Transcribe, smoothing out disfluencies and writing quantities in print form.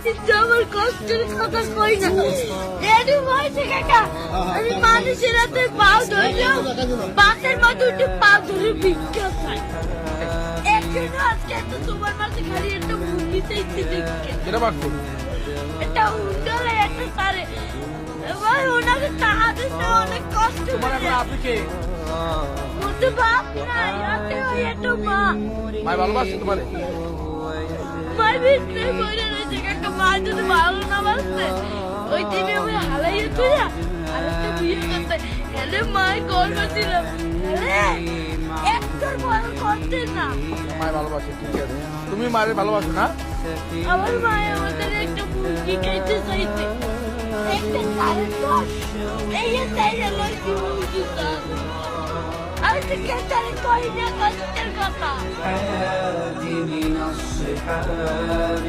কিন্তু আমার কষ্টের কথা কই না। এডি বয়সে কাকা আমি মানুষের হাতে পাও ধরলেও বাসের মতো উঠে পা ধরে ভিক্ষা চাই। একজন আজকে তো তোমার মাঝে খালি একটা মুরগি চাইতে দেখে এটা বাড়তো এটা উন্ডলে একটা সারে এবার ওনাকে টাকা অনেক কষ্ট তোমার এখন আপনি কে? মতো বাপ নাই হাতে ওই একটা মা মাই ভালোবাসে তোমার? মাই ভিতরে বলে রয়েছে কাকা মা যদি ভালো না বাসতে ওই দিনে আমি হালাইয়ে তুই আর একটা বিয়ে করতে হেলে মাই কল করছিলাম একটার বড় করতে না। মায়ের ভালোবাসে, ঠিক আছে। তুমি মায়ের ভালোবাসো না? আমার মায় আমাদের একটা মুরগি খাইতে চাইছে একটা কারেন্ট এই তাই লইছি মুরগি আমি তো কেটারে কই না কষ্টের কথা। من الصحاب